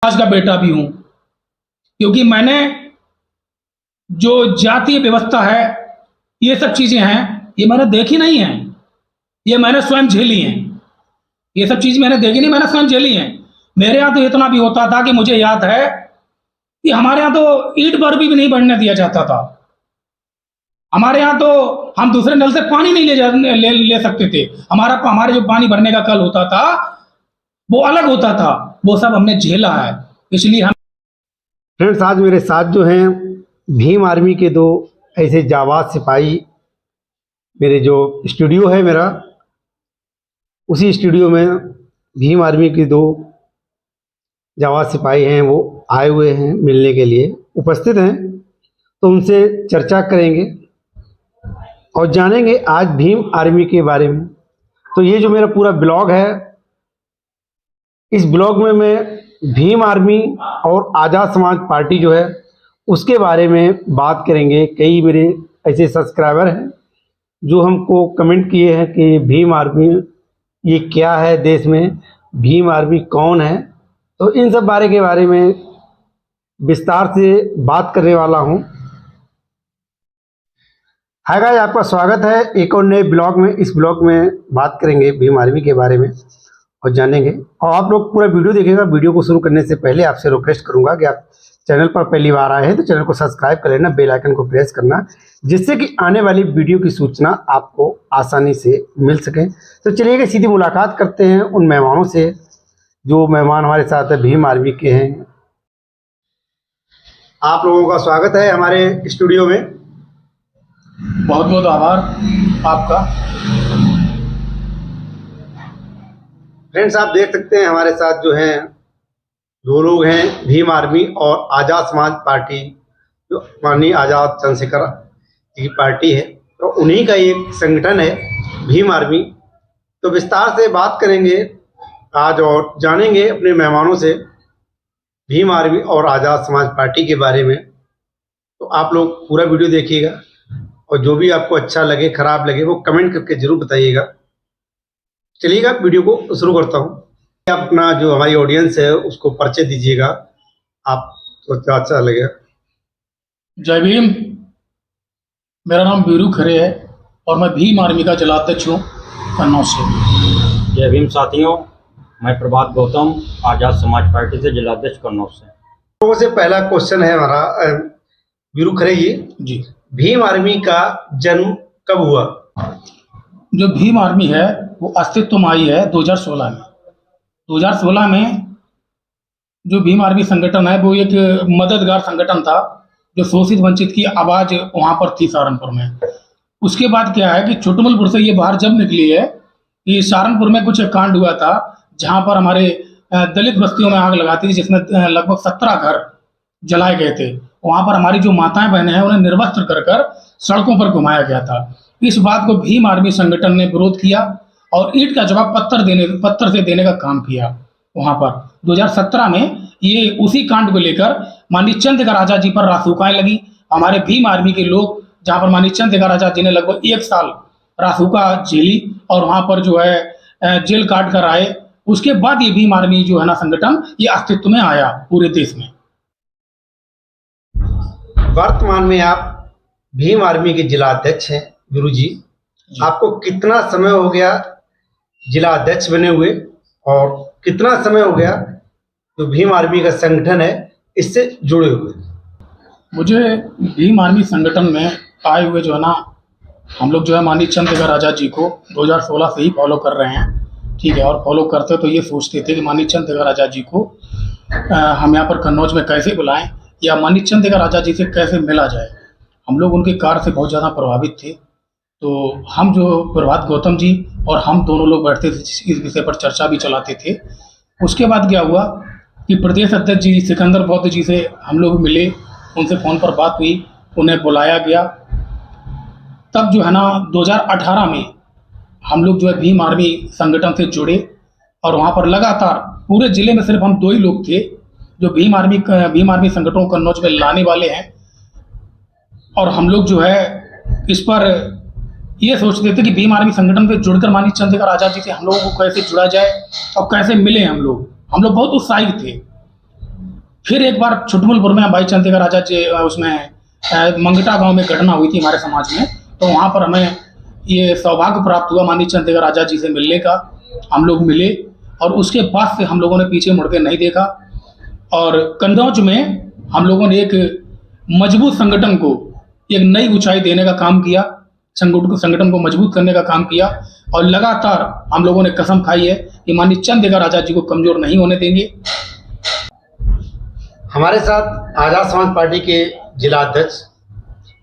आज का बेटा भी हूं, क्योंकि मैंने जो जातीय व्यवस्था है, ये सब चीजें हैं, ये मैंने देखी नहीं है, ये मैंने स्वयं झेली हैं। ये सब चीज मैंने देखी नहीं, मैंने स्वयं झेली हैं। मेरे यहाँ तो इतना भी होता था कि मुझे याद है कि हमारे यहाँ तो ईंट पर भी नहीं बढ़ने दिया जाता था। हमारे यहाँ तो हम दूसरे नल से पानी नहीं ले सकते थे। हमारे जो पानी भरने का कल होता था वो अलग होता था। वो सब हमने झेला है, इसलिए हम। फ्रेंड्स, आज मेरे साथ जो हैं भीम आर्मी के दो ऐसे जाबाज सिपाही, मेरे जो स्टूडियो है मेरा, उसी स्टूडियो में भीम आर्मी के दो जाबाज सिपाही हैं, वो आए हुए हैं मिलने के लिए, उपस्थित हैं। तो उनसे चर्चा करेंगे और जानेंगे आज भीम आर्मी के बारे में। तो ये जो मेरा पूरा ब्लॉग है, इस ब्लॉग में मैं भीम आर्मी और आज़ाद समाज पार्टी जो है उसके बारे में बात करेंगे। कई मेरे ऐसे सब्सक्राइबर हैं जो हमको कमेंट किए हैं कि भीम आर्मी ये क्या है, देश में भीम आर्मी कौन है। तो इन सब बारे में विस्तार से बात करने वाला हूं। हाय गाइस, आपका स्वागत है एक और नए ब्लॉग में। इस ब्लॉग में बात करेंगे भीम आर्मी के बारे में और जानेंगे, और आप लोग पूरा वीडियो देखिएगा। वीडियो को शुरू करने से पहले आपसे रिक्वेस्ट करूंगा कि आप चैनल पर पहली बार आए हैं तो चैनल को सब्सक्राइब कर लेना, बेल आइकन को प्रेस करना, जिससे कि आने वाली वीडियो की सूचना आपको आसानी से मिल सके। तो चलिए सीधी मुलाकात करते हैं उन मेहमानों से जो मेहमान हमारे साथ है, भीम आर्मी के हैं। आप लोगों का स्वागत है हमारे स्टूडियो में। बहुत बहुत आभार आपका। फ्रेंड्स, आप देख सकते हैं हमारे साथ जो हैं दो लोग हैं, भीम आर्मी और आज़ाद समाज पार्टी, जो माननीय आज़ाद चंद्रशेखर की पार्टी है, तो उन्हीं का एक संगठन है भीम आर्मी। तो विस्तार से बात करेंगे आज और जानेंगे अपने मेहमानों से भीम आर्मी और आज़ाद समाज पार्टी के बारे में। तो आप लोग पूरा वीडियो देखिएगा और जो भी आपको अच्छा लगे, खराब लगे, वो कमेंट करके जरूर बताइएगा। चलिएगा वीडियो को शुरू करता हूँ। आप अपना जो हमारी ऑडियंस है उसको परिचय दीजिएगा, आप तो अच्छा लगेगा। जय भीम। मेरा नाम वीरू खरे है और मैं भीम आर्मी का जिलाध्यक्ष हूँ कन्नौज से। जय भीम साथियों, मैं प्रभात गौतम, आज़ाद समाज पार्टी से जिलाध्यक्ष कन्नौज से। लोगों से पहला क्वेश्चन है हमारा, वीरू खरे जी, भीम आर्मी का जन्म कब हुआ? जो भीम आर्मी है वो अस्तित्व में आई है 2016 में। 2016 में जो भीम आर्मी संगठन है वो एक मददगार संगठन था, जो शोषित वंचित की आवाज वहां पर थी सहारनपुर में। उसके बाद क्या है कि छोटमलपुर से ये बाहर जब निकली है कि सहारनपुर में कुछ कांड हुआ था जहां पर हमारे दलित बस्तियों में आग लगाती थी, जिसमें लगभग 17 घर जलाए गए थे। वहां पर हमारी जो माताएं बहनें हैं उन्हें निर्वस्त्र कर सड़कों पर घुमाया गया था। इस बात को भीम आर्मी संगठन ने विरोध किया और ईंट का जवाब पत्थर से देने का काम किया। वहां पर 2017 में ये उसी कांड को लेकर माननीय चंद्रशेखर आजाद जी पर रासुकाएं लगी। हमारे भीम आर्मी के लोग जहां पर माननीय चंद्रशेखर आजाद जी ने लगभग 1 साल रासुका झेली और वहां पर जो है जेल काट कर आए। उसके बाद ये भीम आर्मी जो है ना संगठन, ये अस्तित्व में आया पूरे देश में। वर्तमान में आप भीम आर्मी के जिला अध्यक्ष हैं गुरु जी। आपको कितना समय हो गया जिला अध्यक्ष बने हुए और कितना समय हो गया जो भीम आर्मी का संगठन है इससे जुड़े हुए? मुझे भीम आर्मी संगठन में आए हुए जो है ना, हम लोग जो है माननीय चंद्रशेखर आजाद जी को 2016 से ही फॉलो कर रहे हैं, ठीक है। और फॉलो करते तो ये सोचते थे कि माननीय चंद्रशेखर आजाद जी को हम यहाँ पर कन्नौज में कैसे बुलाएं या माननीय चंद्रशेखर आजाद जी से कैसे मिला जाए। हम लोग उनके कार्य से बहुत ज़्यादा प्रभावित थे। तो हम जो प्रभात गौतम जी और हम दोनों लोग बैठते थे, इस विषय पर चर्चा भी चलाते थे। उसके बाद क्या हुआ कि प्रदेश अध्यक्ष जी सिकंदर बौद्ध जी से हम लोग मिले, उनसे फ़ोन पर बात हुई, उन्हें बुलाया गया। तब जो है ना 2018 में हम लोग जो है भीम आर्मी संगठन से जुड़े और वहाँ पर लगातार पूरे ज़िले में सिर्फ हम 2 ही लोग थे जो भीम आर्मी संगठन को कन्नौज में लाने वाले हैं। और हम लोग जो है इस पर ये सोचते थे कि भीम आर्मी संगठन से जुड़कर माननीय चंद्रशेखर आजाद जी से हम लोगों को कैसे जुड़ा जाए और कैसे मिले। हम लोग बहुत उत्साहित थे। फिर एक बार छुटमुलपुर में भाई चंद्रशेखर आजाद जी उसमें मंगटा गांव में घटना हुई थी हमारे समाज में, तो वहाँ पर हमें ये सौभाग्य प्राप्त हुआ माननीय चंद्रशेखर आजाद जी से मिलने का। हम लोग मिले और उसके बाद से हम लोगों ने पीछे मुड़ के नहीं देखा और कन्नौज में हम लोगों ने एक मजबूत संगठन को एक नई ऊंचाई देने का काम किया, संगठन को मजबूत करने का काम किया और लगातार हम लोगों ने कसम खाई है कि माननीय चंद्रशेखर आजाद जी को कमजोर नहीं होने देंगे। हमारे साथ आजाद समाज पार्टी के जिला अध्यक्ष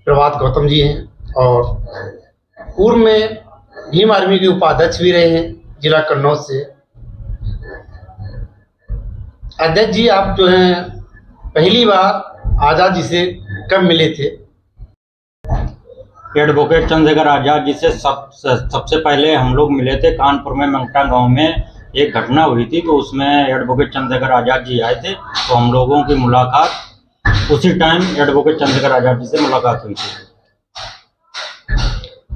प्रभात गौतम जी हैं और पूर्व में भीम आर्मी के उपाध्यक्ष भी रहे हैं जिला कन्नौज से। अध्यक्ष जी, आप जो हैं पहली बार आजाद जी से कब मिले थे? एडवोकेट चंद्रशेखर आजाद जी से सबसे पहले हम लोग मिले थे कानपुर में मंगटा गांव में एक घटना हुई थी, तो उसमें एडवोकेट चंद्रशेखर आजाद जी आए थे, तो हम लोगों की मुलाकात उसी टाइम एडवोकेट चंद्रशेखर आजाद जी से मुलाकात हुई थी।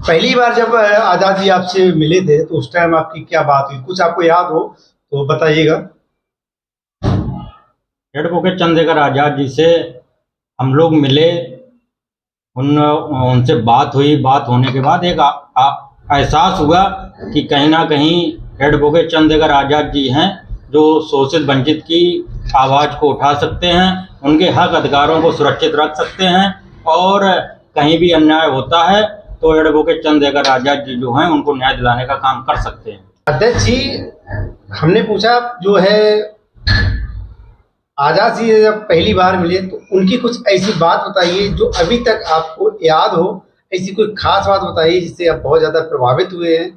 पहली बार जब आजाद जी आपसे मिले थे तो उस टाइम आपकी क्या बात हुई, कुछ आपको याद हो तो बताइएगा। एडवोकेट चंद्रशेखर आजाद जी से हम लोग मिले, उनसे बात हुई। बात होने के बाद एक एहसास हुआ कि कहीं ना कहीं एडवोकेट चंद्रशेखर आजाद जी हैं जो शोषित वंचित की आवाज़ को उठा सकते हैं, उनके हक अधिकारों को सुरक्षित रख सकते हैं और कहीं भी अन्याय होता है तो एडवोकेट चंद्रशेखर आजाद जी जो हैं उनको न्याय दिलाने का काम कर सकते हैं। अध्यक्ष जी, हमने पूछा जो है आजाद जी जब पहली बार मिले तो उनकी कुछ ऐसी बात बताइए जो अभी तक आपको याद हो, ऐसी कोई खास बात बताइए जिससे आप बहुत ज़्यादा प्रभावित हुए हैं,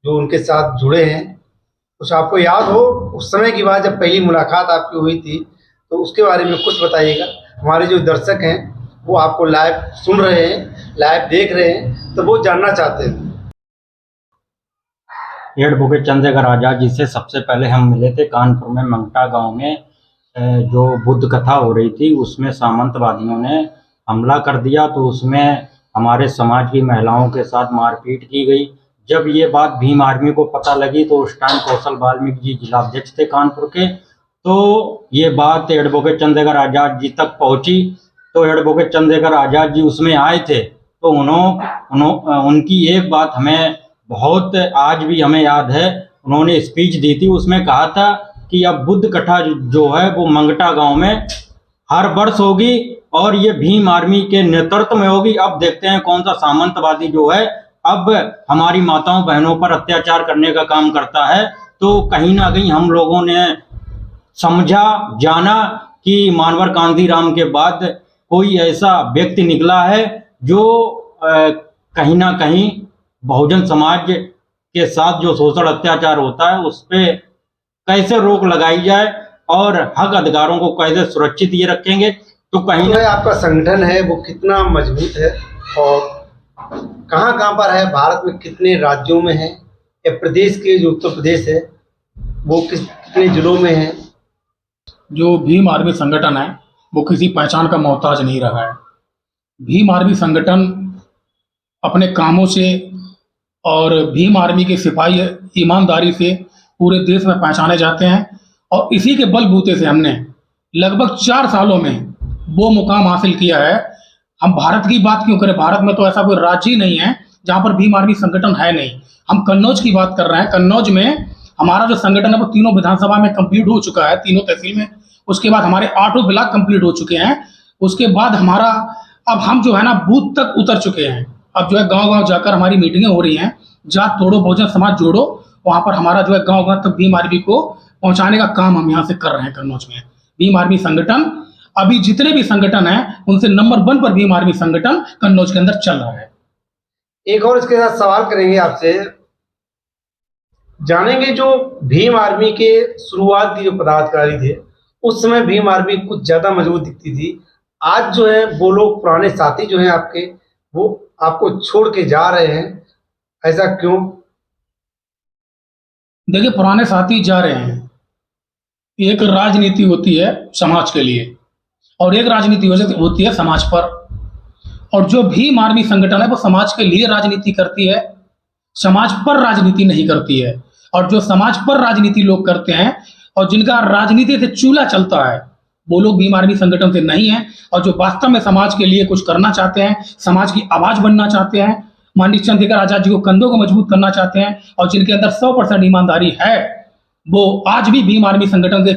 जो उनके साथ जुड़े हैं, कुछ आपको याद हो उस समय की बात जब पहली मुलाकात आपकी हुई थी, तो उसके बारे में कुछ बताइएगा। हमारे जो दर्शक हैं वो आपको लाइव सुन रहे हैं, लाइव देख रहे हैं, तो वो जानना चाहते हैं। एडवोकेट चंद्रशेखर आजाद जी से सबसे पहले हम मिले थे कानपुर में मंगटा गांव में, जो बुद्ध कथा हो रही थी उसमें सामंतवादियों ने हमला कर दिया, तो उसमें हमारे समाज की महिलाओं के साथ मारपीट की गई। जब ये बात भीम आर्मी को पता लगी तो उस टाइम कौशल वाल्मीकि जी जिलाध्यक्ष थे कानपुर के, तो ये बात एडवोकेट चंद्रशेखर आजाद जी तक पहुंची। तो एडवोकेट चंद्रशेखर आजाद जी उसमें आए थे, तो उनकी एक बात हमें बहुत आज भी हमें याद है। उन्होंने स्पीच दी थी, उसमें कहा था कि अब बुद्ध कथा जो है वो मंगटा गांव में हर वर्ष होगी और ये भीम आर्मी के नेतृत्व में होगी। अब देखते हैं कौन सा सामंतवादी जो है अब हमारी माताओं बहनों पर अत्याचार करने का काम करता है। तो कहीं ना कहीं हम लोगों ने समझा, जाना कि मानवर कांतीराम के बाद कोई ऐसा व्यक्ति निकला है जो कहीं ना कहीं बहुजन समाज के साथ जो शोषण अत्याचार होता है उस पर कैसे रोक लगाई जाए और हक अधिकारों को कैसे सुरक्षित ये रखेंगे। तो कहीं तो आपका संगठन है वो कितना मजबूत है और कहाँ कहाँ पर है, भारत में कितने राज्यों में है, या प्रदेश के जो उत्तर प्रदेश है वो कितने जिलों में है? जो भीम आर्मी संगठन है वो किसी पहचान का मोहताज नहीं रहा है। भीम आर्मी संगठन अपने कामों से और भीम आर्मी के सिपाही ईमानदारी से पूरे देश में पहचाने जाते हैं और इसी के बलबूते से हमने लगभग 4 सालों में वो मुकाम हासिल किया है। हम भारत की बात क्यों करें, भारत में तो ऐसा कोई राज्य ही नहीं है जहां पर भीम आर्मी संगठन है नहीं। हम कन्नौज की बात कर रहे हैं, कन्नौज में हमारा जो संगठन है वो 3 विधानसभा में कंप्लीट हो चुका है, 3 तहसील में। उसके बाद हमारे 8 ब्लॉक कंप्लीट हो चुके हैं। उसके बाद हमारा अब हम जो है ना बूथ तक उतर चुके हैं। अब जो है गांव-गांव जाकर हमारी मीटिंगें हो रही हैं, जात तोड़ो बहुजन समाज जोड़ो, वहां पर हमारा जो है गांव-गांव तक भीम आर्मी को पहुंचाने का काम हम यहाँ से कर रहे हैं कन्नौज में। भीम आर्मी संगठन अभी जितने भी संगठन हैं उनसे नंबर 1 पर भीम आर्मी संगठन कन्नौज के अंदर चल रहा है। एक और इसके साथ सवाल करेंगे आपसे, जानेंगे जो भीम आर्मी के शुरुआत की जो पदाधिकारी थे उस समय भीम आर्मी कुछ ज्यादा मजबूत दिखती थी। आज जो है वो लोग पुराने साथी जो हैं आपके वो आपको छोड़ के जा रहे हैं, ऐसा क्यों? देखिए, पुराने साथी जा रहे हैं, एक राजनीति होती है समाज के लिए और एक राजनीति होती है समाज पर। और जो भीम आर्मी संगठन है वो समाज के लिए राजनीति करती है, समाज पर राजनीति नहीं करती है। और जो समाज पर राजनीति लोग करते हैं और जिनका राजनीति से चूल्हा चलता है वो लोग भीम आर्मी संगठन से नहीं है। और जो वास्तव में समाज के लिए कुछ करना चाहते हैं, समाज की आवाज बनना चाहते हैं, माननीय चंद्रशेखर आजाद जी को कंधों को मजबूत करना चाहते हैं, और जिनके अंदर 100% ईमानदारी है, वो आज भी भीम आर्मी संगठन के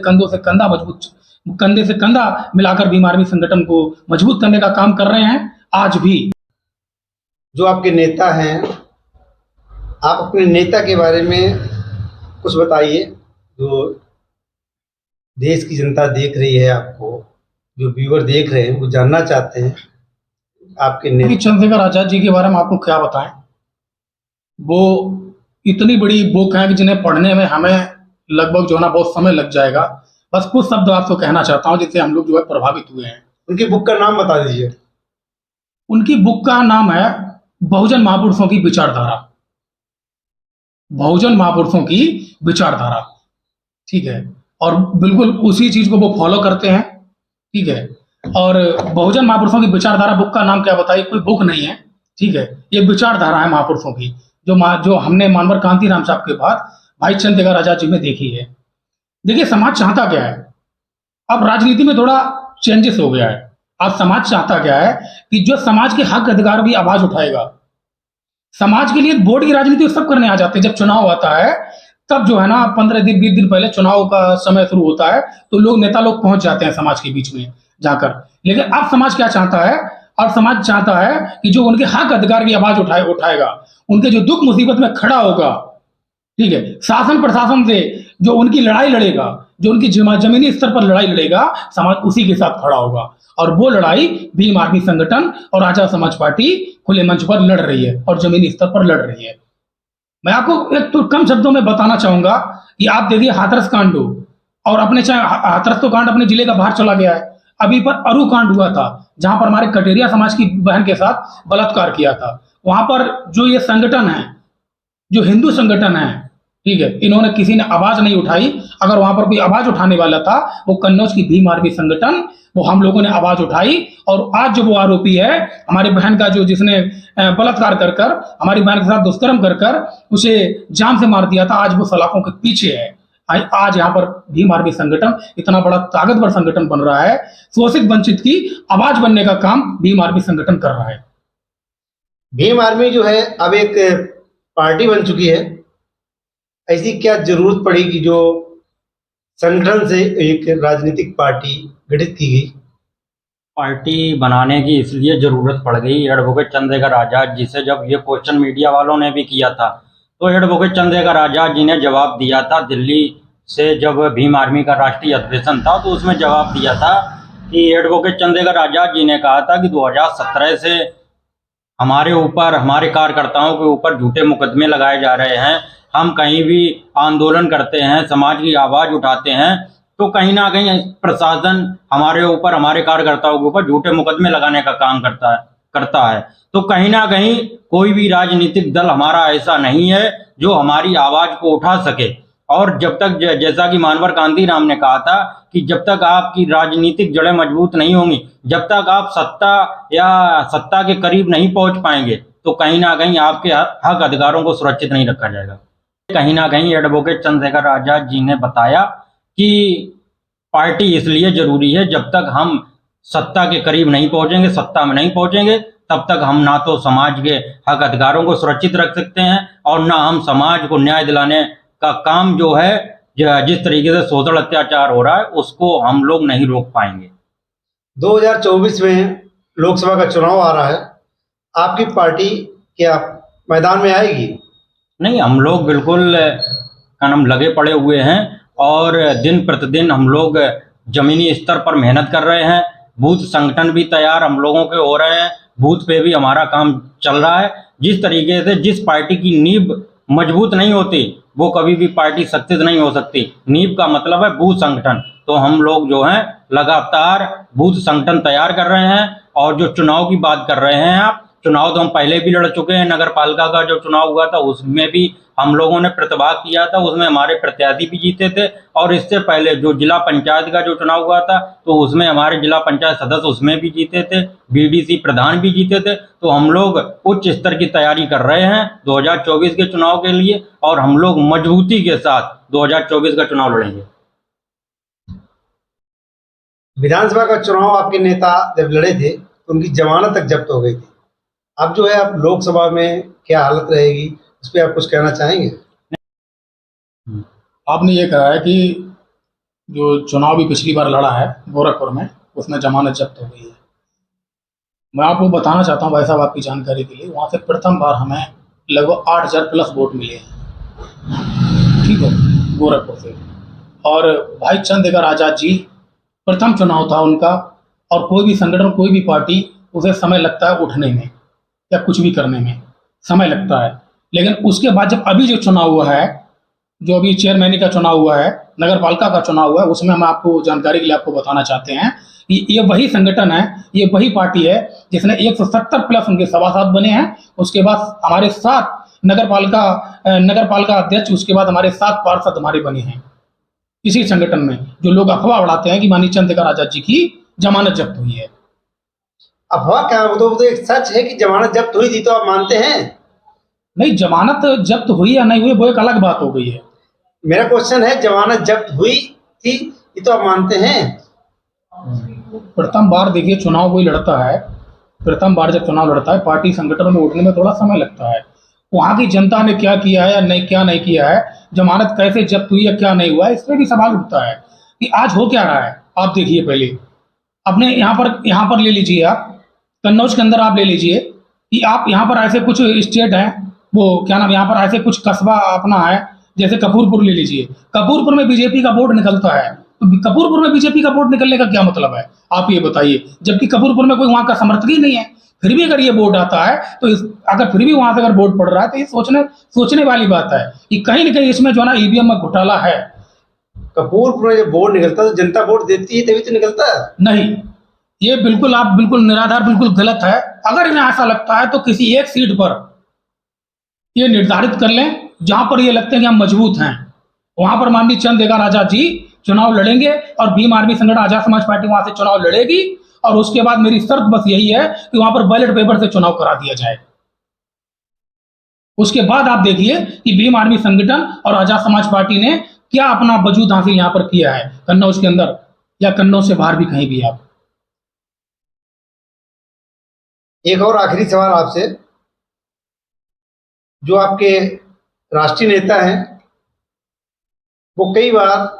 कंधे से कंधा मिलाकर भीम आर्मी संगठन को मजबूत करने का काम कर रहे हैं आज भी। जो आपके नेता हैं, आप अपने नेता के बारे में कुछ बताइए, जो देश की जनता देख रही है आपको, जो व्यूअर देख रहे हैं वो जानना चाहते हैं आपके नेता। चंद्रशेखर आजाद जी के बारे में आपको क्या बताएं। वो इतनी बड़ी बुक है कि जिन्हें पढ़ने में हमें लगभग जो है ना बहुत समय लग जाएगा। बस कुछ शब्द आपको कहना चाहता हूं जिससे हम लोग जो है प्रभावित हुए हैं। उनकी बुक का नाम बता दीजिए। उनकी बुक का नाम है बहुजन महापुरुषों की विचारधारा। बहुजन महापुरुषों की विचारधारा, ठीक है। और बिल्कुल उसी चीज को वो फॉलो करते हैं, ठीक है। और बहुजन महापुरुषों की विचारधारा बुक का नाम क्या बताइए, कोई बुक नहीं है, ठीक है। ये विचारधारा है महापुरुषों की, जो हमने मानवर कांतीराम साहब के बाद भाई चंद्रशेखर आजाद जी में देखी है। देखिए समाज चाहता क्या है, अब राजनीति में थोड़ा चेंजेस हो गया है। अब समाज चाहता क्या है कि जो समाज के हक अधिकार भी आवाज उठाएगा। समाज के लिए वोट की राजनीति सब करने आ जाते हैं। जब चुनाव आता है तब जो है ना 15 दिन 20 दिन पहले चुनाव का समय शुरू होता है तो नेता लोग पहुंच जाते हैं समाज के बीच में जाकर। लेकिन अब समाज क्या चाहता है, अब समाज चाहता है कि जो उनके हक अधिकार की आवाज उठाएगा, उनके जो दुख मुसीबत में खड़ा होगा, ठीक है, शासन प्रशासन से जो उनकी लड़ाई लड़ेगा, जो उनकी जमीनी स्तर पर लड़ाई लड़ेगा, समाज उसी के साथ खड़ा होगा। और वो लड़ाई भीम आर्मी संगठन और आजाद समाज पार्टी खुले मंच पर लड़ रही है और जमीनी स्तर पर लड़ रही है। मैं आपको एक तो कम शब्दों में बताना चाहूंगा कि आप देखिए हाथरस कांड हो, और अपने चाहे हाथरस तो कांड अपने जिले का बाहर चला गया है, अभी पर अरू कांड हुआ था जहां पर हमारे कटेरिया समाज की बहन के साथ बलात्कार किया था। वहां पर जो ये संगठन है, जो हिंदू संगठन है, ठीक है, इन्होंने किसी ने आवाज नहीं उठाई। अगर वहां पर कोई आवाज उठाने वाला था वो कन्नौज की भीम आर्मी संगठन, वो हम लोगों ने आवाज उठाई। और आज जो वो आरोपी है हमारी बहन का, जो जिसने बलात्कार कर कर हमारी बहन के साथ दुष्कर्म कर कर उसे जान से मार दिया था, आज वो सलाखों के पीछे है। आज यहाँ पर भीम आर्मी संगठन इतना बड़ा ताकतवर संगठन बन रहा है, शोषित वंचित की आवाज बनने का काम भीम आर्मी संगठन कर रहा है। भीम आर्मी जो है अब एक पार्टी बन चुकी है, ऐसी क्या जरूरत पड़ी कि जो संगठन से एक राजनीतिक पार्टी गठित की गई? पार्टी बनाने की इसलिए जरूरत पड़ गई एडवोकेट चंद्रशेखर आजाद जी से। जब ये क्वेश्चन मीडिया वालों ने भी किया था तो एडवोकेट चंद्रशेखर आजाद जी ने जवाब दिया था। दिल्ली से जब भीम आर्मी का राष्ट्रीय अधिवेशन था तो उसमें जवाब दिया था कि एडवोकेट चंद्रशेखर आजाद जी ने कहा था कि 2017 से हमारे ऊपर, हमारे कार्यकर्ताओं के ऊपर झूठे मुकदमे लगाए जा रहे हैं। हम कहीं भी आंदोलन करते हैं, समाज की आवाज उठाते हैं तो कहीं ना कहीं प्रशासन हमारे ऊपर, हमारे कार्यकर्ताओं के ऊपर झूठे मुकदमे लगाने का काम करता है। तो कहीं ना कहीं कोई भी राजनीतिक दल हमारा ऐसा नहीं है जो हमारी आवाज को उठा सके। और जब तक, जैसा कि मानवर कांतीराम ने कहा था कि जब तक आपकी राजनीतिक जड़ें मजबूत नहीं होंगी, जब तक आप सत्ता के करीब नहीं पहुंच पाएंगे तो कहीं ना कहीं आपके हक अधिकारों को सुरक्षित नहीं रखा जाएगा। कहीं ना कहीं एडवोकेट चंद्रशेखर आजाद जी ने बताया कि पार्टी इसलिए जरूरी है, जब तक हम सत्ता के करीब नहीं पहुंचेंगे, सत्ता में नहीं पहुंचेंगे, तब तक हम ना तो समाज के हक अधिकारों को सुरक्षित रख सकते हैं और ना हम समाज को न्याय दिलाने का काम जो है, जिस तरीके से शोषण अत्याचार हो रहा है, उसको हम लोग नहीं रोक पाएंगे। 2024 में लोकसभा का चुनाव आ रहा है, आपकी पार्टी क्या मैदान में आएगी? नहीं, हम लोग बिल्कुल कदम लगे पड़े हुए हैं और दिन प्रतिदिन हम लोग जमीनी स्तर पर मेहनत कर रहे हैं। बूथ संगठन भी तैयार हम लोगों के हो रहे हैं, बूथ पे भी हमारा काम चल रहा है। जिस तरीके से जिस पार्टी की नींव मजबूत नहीं होती वो कभी भी पार्टी सक्सेस नहीं हो सकती। नींव का मतलब है बूथ संगठन। तो हम लोग जो हैं लगातार बूथ संगठन तैयार कर रहे हैं। और जो चुनाव की बात कर रहे हैं आप, चुनाव तो हम पहले भी लड़ चुके हैं। नगर पालिका का जो चुनाव हुआ था उसमें भी हम लोगों ने प्रतिभाग किया था, उसमें हमारे प्रत्याशी भी जीते थे। और इससे पहले जो जिला पंचायत का जो चुनाव हुआ था तो उसमें हमारे जिला पंचायत सदस्य उसमें भी जीते थे, बीडीसी प्रधान भी जीते थे। तो हम लोग उच्च स्तर की तैयारी कर रहे हैं 2024 के चुनाव के लिए और हम लोग मजबूती के साथ 2024 का चुनाव लड़ेंगे। विधानसभा का चुनाव आपके नेता जब लड़े थे तो उनकी जमानत तक जब्त हो गई थी। अब जो है अब लोकसभा में क्या हालत रहेगी, उस पर आप कुछ कहना चाहेंगे? आपने ये कहा है कि जो चुनाव भी पिछली बार लड़ा है गोरखपुर में, उसमें जमानत जब्त हो गई है। मैं आपको बताना चाहता हूँ भाई साहब, आपकी जानकारी के लिए, वहाँ से प्रथम बार हमें लगभग 8,000 प्लस वोट मिले हैं, ठीक है, गोरखपुर से। और भाई चंद्रशेखर आज़ाद जी, प्रथम चुनाव था उनका, और कोई भी संगठन, कोई भी पार्टी, उसे समय लगता है उठने में या कुछ भी करने में समय लगता है। लेकिन उसके बाद जब अभी जो चुनाव हुआ है, जो अभी चेयरमैन का चुनाव हुआ है, नगर पालिका का चुनाव हुआ है, उसमें हम आपको जानकारी के लिए आपको बताना चाहते हैं कि ये वही संगठन है, ये वही पार्टी है जिसने 170 प्लस उनके सभासद बने हैं। उसके बाद हमारे 7 नगर पालिका अध्यक्ष, उसके बाद हमारे 7 पार्षद हमारे बने हैं इसी संगठन में। जो लोग अफवाह उड़ाते हैं कि माननीय चंद्रशेखर आज़ाद जी की जमानत जब्त हुई है, अफवाह क्या, वो तो एक सच है कि जमानत जब्त हुई थी, तो आप मानते हैं? नहीं, जमानत जब्त हुई या नहीं हुई वो एक अलग बात हो गई है। मेरा क्वेश्चन है, जमानत जब्त हुई थी, ये तो आप मानते हैं? प्रथम बार देखिए चुनाव कोई लड़ता है, प्रथम बार जब चुनाव लड़ता है, पार्टी संगठन में उठने में थोड़ा समय लगता है। वहाँ की जनता ने क्या किया है या नहीं, क्या नहीं किया है, जमानत कैसे जब्त हुई है, क्या नहीं हुआ है, इस पर भी सवाल उठता है कि आज हो क्या रहा है। आप देखिए, पहले अपने यहाँ पर ले लीजिए, आप कन्नौज के अंदर आप ले लीजिए कि आप यहाँ पर ऐसे कुछ स्टेट हैं, वो क्या नाम, यहाँ पर ऐसे कुछ कस्बा अपना है, जैसे कपूरपुर ले लीजिए। कपूरपुर में बीजेपी का वोट निकलता है, तो कपूरपुर में बीजेपी का वोट निकलने का क्या मतलब है, आप ये बताइए। जबकि कपूरपुर में कोई वहाँ का समर्थक ही नहीं है, फिर भी अगर ये वोट आता है तो अगर फिर भी वहां से अगर वोट पड़ रहा है तो ये सोचने वाली बात है कि कहीं ना कहीं इसमें जो है ना ईवीएम में घोटाला है। कपूरपुर में जब वोट निकलता है तो जनता वोट देती है, तभी तो निकलता है। नहीं, ये बिल्कुल आप बिल्कुल निराधार, बिल्कुल गलत है। अगर इन्हें ऐसा लगता है तो किसी एक सीट पर ये निर्धारित कर लें जहां पर ये लगते हैं कि हम मजबूत हैं, वहां पर माननीय चंद्रशेखर आज़ाद जी चुनाव लड़ेंगे और भीम आर्मी संगठन आजाद समाज पार्टी वहां से चुनाव लड़ेगी। और उसके बाद मेरी शर्त बस यही है कि वहां पर बैलेट पेपर से चुनाव करा दिया जाए। उसके बाद आप देखिए कि भीम आर्मी संगठन और आजाद समाज पार्टी ने क्या अपना वजूद हासिल यहां पर किया है, कन्नौज के अंदर या कन्नौज से बाहर भी कहीं भी। आप एक और आखिरी सवाल आपसे, जो आपके राष्ट्रीय नेता हैं वो कई बार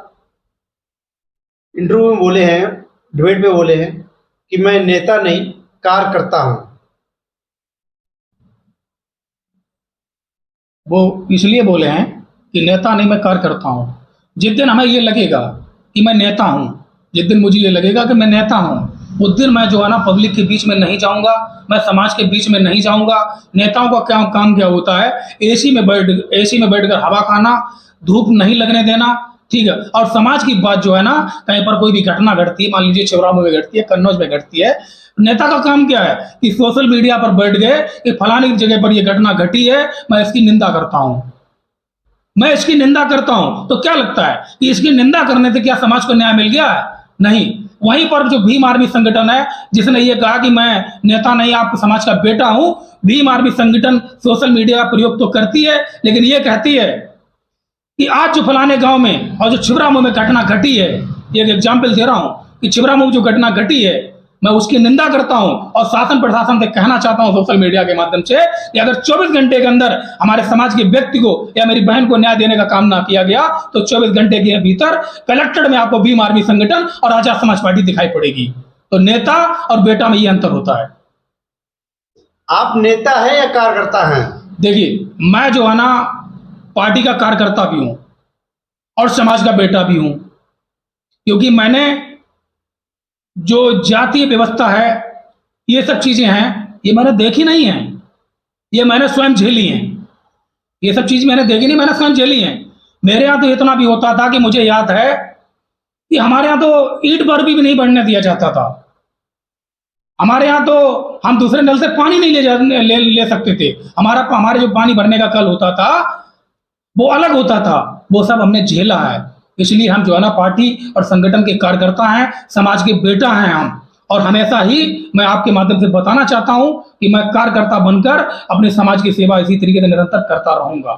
इंटरव्यू में बोले हैं, डिबेट में बोले हैं कि मैं नेता नहीं कार्यकर्ता हूं। वो इसलिए बोले हैं कि नेता नहीं मैं कार्यकर्ता हूं। जिस दिन हमें ये लगेगा कि मैं नेता हूं, जिस दिन मुझे ये लगेगा कि मैं नेता हूं, उस दिन मैं जो है ना पब्लिक के बीच में नहीं जाऊंगा, मैं समाज के बीच में नहीं जाऊंगा। नेताओं का क्या काम क्या होता है, एसी में बैठकर हवा खाना, धूप नहीं लगने देना, ठीक है। और समाज की बात जो है ना, कहीं पर कोई भी घटना घटती है, मान लीजिए छिबरामऊ में घटती है, कन्नौज में घटती है, नेता का काम क्या है कि सोशल मीडिया पर बैठ गए कि फलानी जगह पर यह घटना घटी है, मैं इसकी निंदा करता हूं, मैं इसकी निंदा करता हूं। तो क्या लगता है कि इसकी निंदा करने से क्या समाज को न्याय मिल गया है? नहीं। वहीं पर जो भीम आर्मी संगठन है, जिसने ये कहा कि मैं नेता नहीं, आप समाज का बेटा हूं, भीम आर्मी संगठन सोशल मीडिया का प्रयोग तो करती है, लेकिन ये कहती है कि आज जो फलाने गांव में और जो छिबरामऊ में घटना घटी है, एक एग्जाम्पल दे रहा हूं कि छिबरामऊ जो घटना घटी है, मैं उसकी निंदा करता हूं और शासन प्रशासन से कहना चाहता हूं सोशल मीडिया के माध्यम से कि अगर 24 घंटे के अंदर हमारे समाज के व्यक्ति को या मेरी बहन को न्याय देने का काम ना किया गया तो 24 घंटे के भीतर कलेक्टेड में आपको भीम आर्मी संगठन और आजाद समाज पार्टी दिखाई पड़ेगी। तो नेता और बेटा में ये अंतर होता है। आप नेता है या कार्यकर्ता हैं? देखिए, मैं जो है ना पार्टी का कार्यकर्ता भी हूं और समाज का बेटा भी हूं, क्योंकि मैंने जो जातीय व्यवस्था है, ये सब चीजें हैं, ये मैंने देखी नहीं है, ये मैंने स्वयं झेली हैं। ये सब चीज मैंने देखी नहीं, मैंने स्वयं झेली हैं। मेरे यहाँ तो इतना भी होता था कि मुझे याद है कि हमारे यहाँ तो ईंट भर भी नहीं बढ़ने दिया जाता था। हमारे यहाँ तो हम दूसरे नल से पानी नहीं ले सकते थे। हमारे जो पानी भरने का कल होता था वो अलग होता था। वो सब हमने झेला है, इसलिए हम जो है ना पार्टी और संगठन के कार्यकर्ता हैं, समाज के बेटा हैं हम। और हमेशा ही मैं आपके माध्यम से बताना चाहता हूं कि मैं कार्यकर्ता बनकर अपने समाज की सेवा इसी तरीके से निरंतर करता रहूंगा।